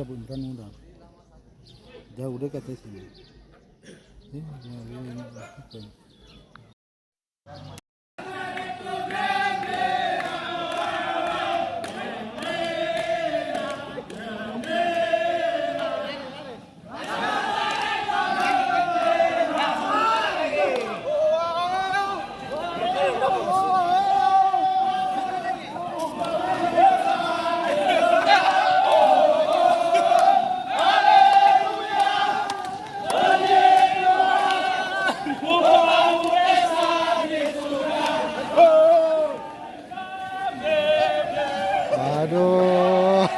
Bukan mudah. Jauh dekat di sini. Aduh.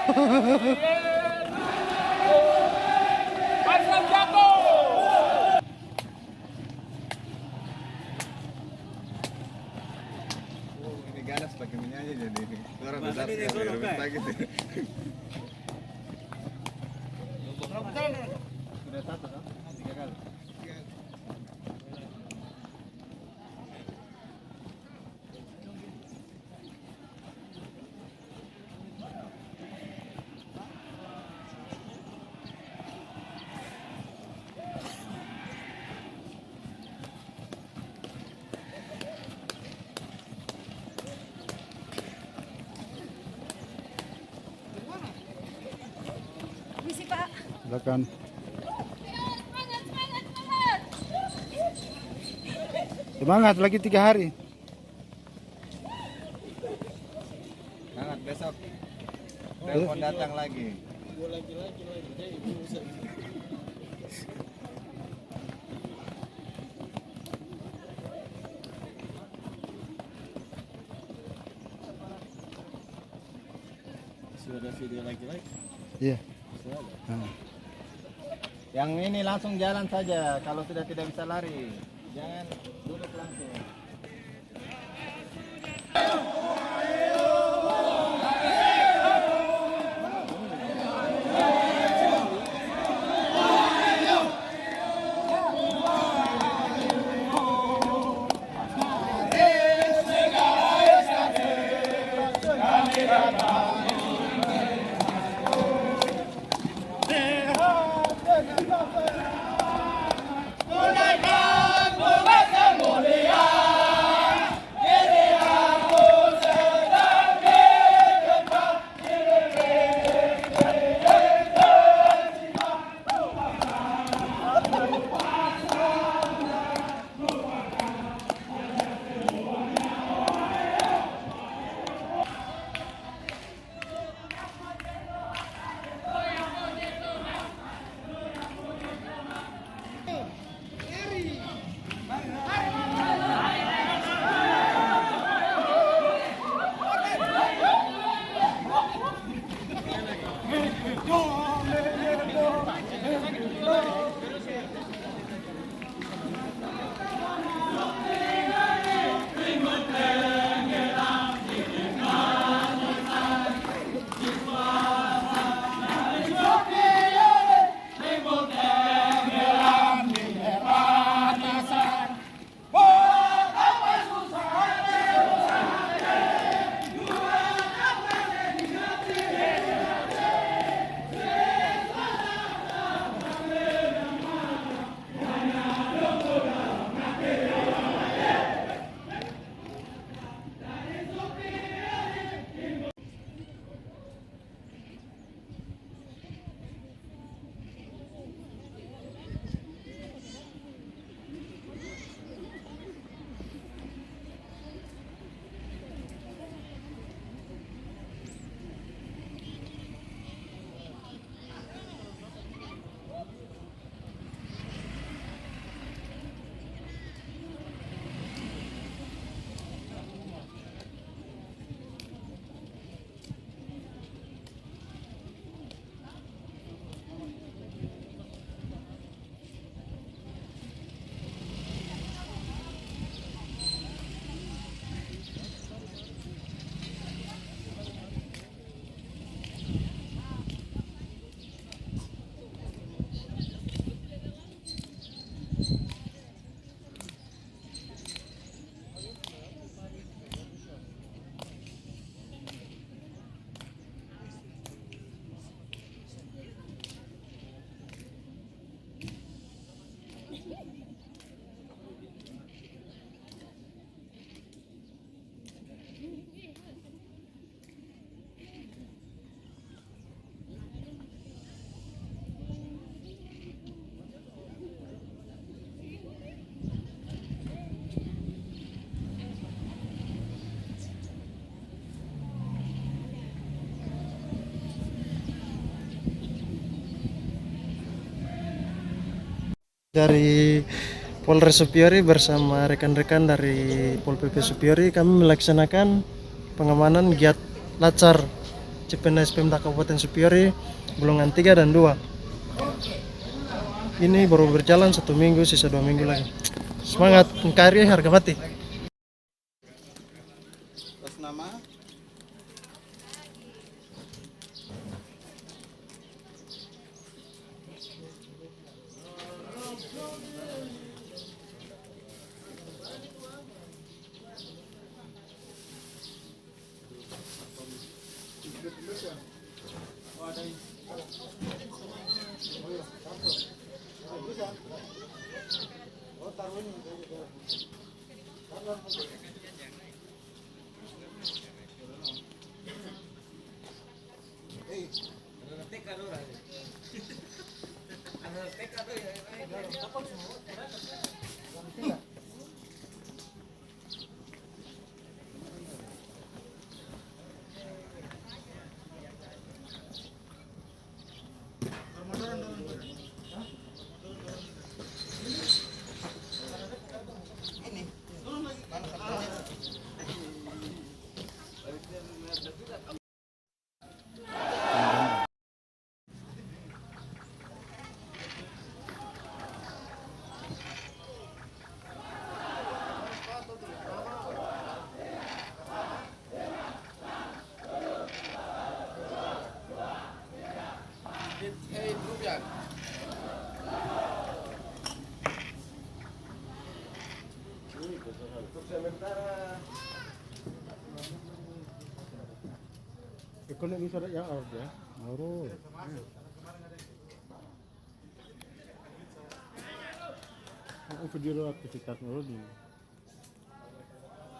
Ini ganas pakai minyak aja jadi orang udah sakit. Sudah satu kan? 3 kali. Silakan. Semangat lagi 3 hari. Semangat besok. Telepon datang lagi. Sudah ada video lagi? Iya. Yang ini langsung jalan saja kalau sudah tidak bisa lari. Jangan duduk langsung. Boleh Dari Polres Supiori bersama rekan-rekan dari Pol PP Supiori kami melaksanakan pengamanan giat Lacar CPNS Pemda Kabupaten Supiori golongan 3 dan 2. Ini baru berjalan 1 minggu, sisa 2 minggu lagi. Semangat, NKRI harga mati. Atas nama Ekonomi surat yang ada. Baru. Aku video aktivitas baru di.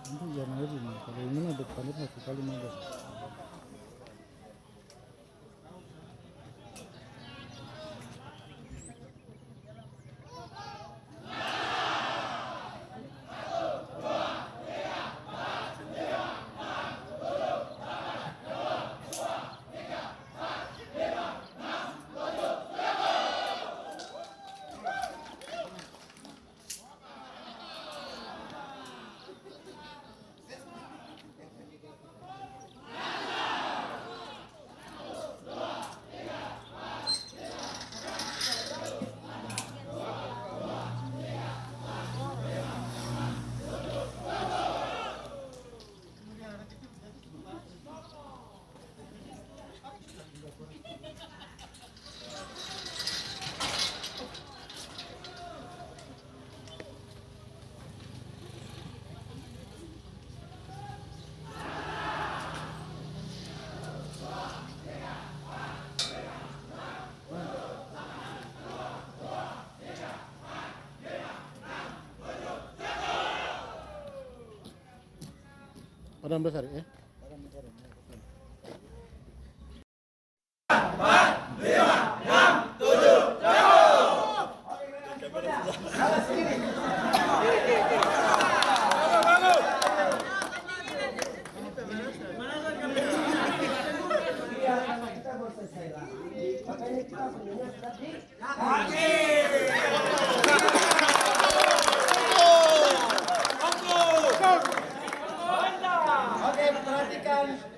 Itu jangan lagi nih. Kalau ini ada depannya satu kali ada. Padang besar ya.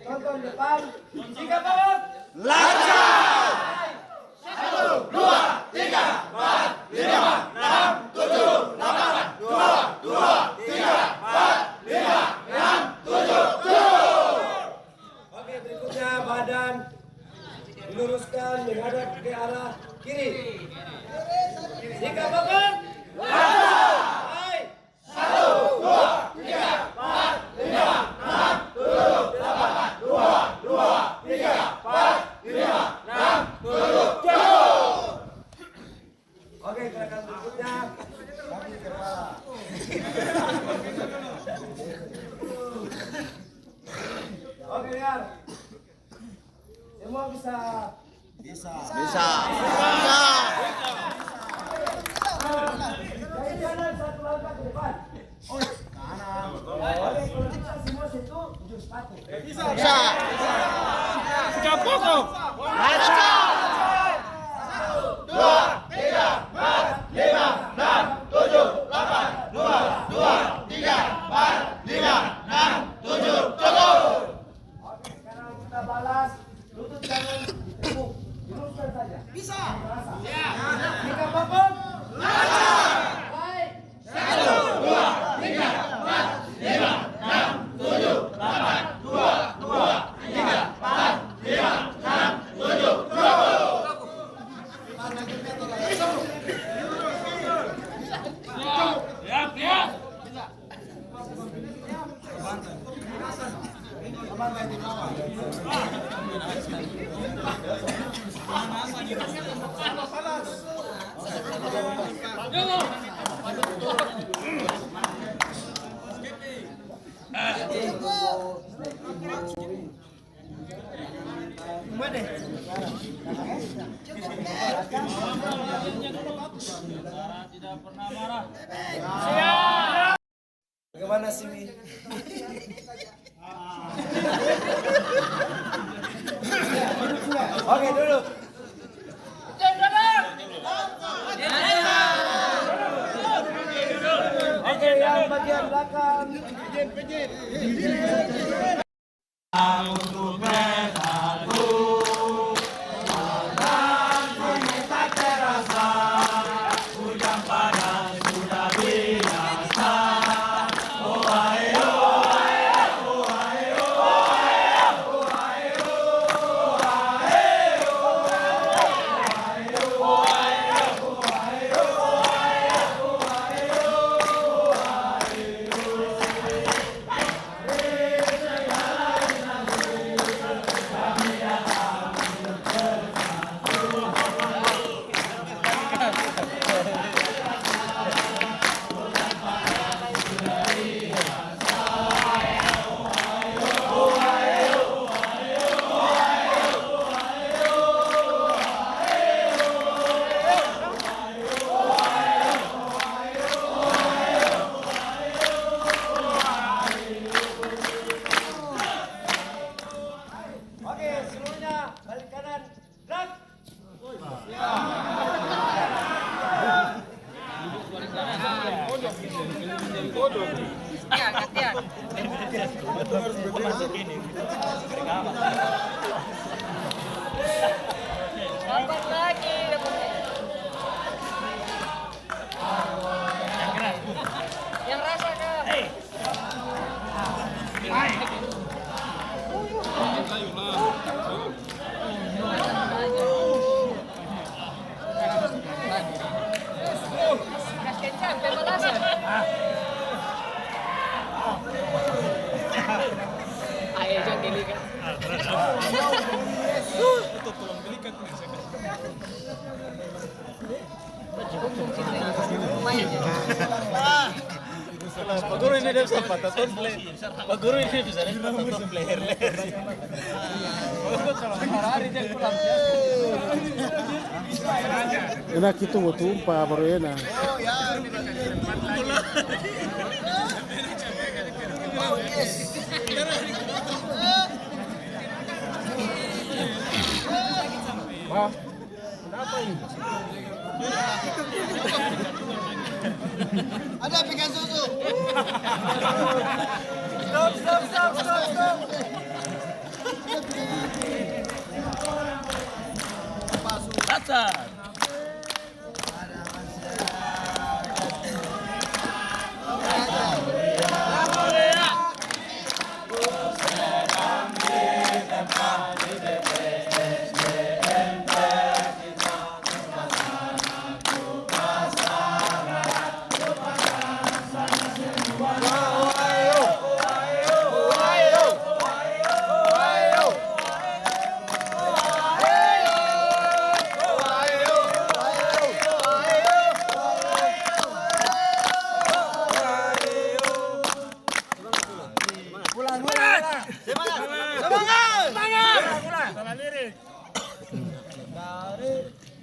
Tonton depan. Jika banget. Lancar. 1, 2, 3, 4, 5, 6, 7, 8, 2, 2, 3, 4, 5, 6, 7, 7. Oke, berikutnya badan diluruskan menghadap ke arah kiri. Jika banget. Lancar. 1, 2, 3, 4, 5, 6, 7, 8, 2, 2, 3, 4, 5, 6, 7, 7. Oke, gerakan berikutnya kaki kepala. Oke, lihat. Semua bisa. Bisa. Jadi jalan satu langkah ke depan. Oh, kanan. Oke, kalau kita semua situ ujung sepatu. Bisa. Sikap pokok. 1, 2, 3, 4, 5, Bagaimana sih Mi? Oke dulu. Oke yang bagian belakang. Oke, seluruhnya balik kanan. Gerak. Yang rasa kan? Gas kencang, pembalasan. Ayo jangan gelikan. Pak Guru ini dia bisa pataton player. Pak Guru ini bisa pataton player. Hari dia pulang. Enak itu mau tumpah baru enak. Wah, kenapa ini? Ada pegang susu. Stop.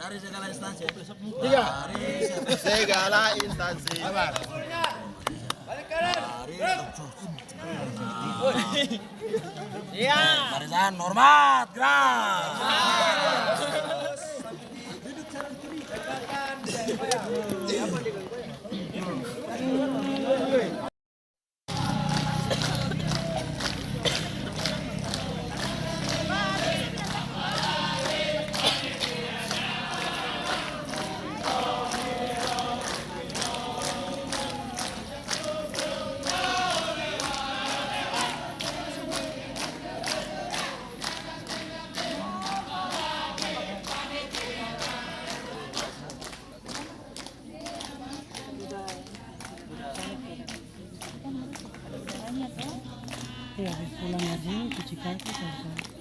Dari segala instansi. Tiga. Dari segala instansi. Balik kanan. Iya. Barisan hormat, gerak. nanti habis pulang ngaji cuci kaki selesai.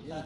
Ya,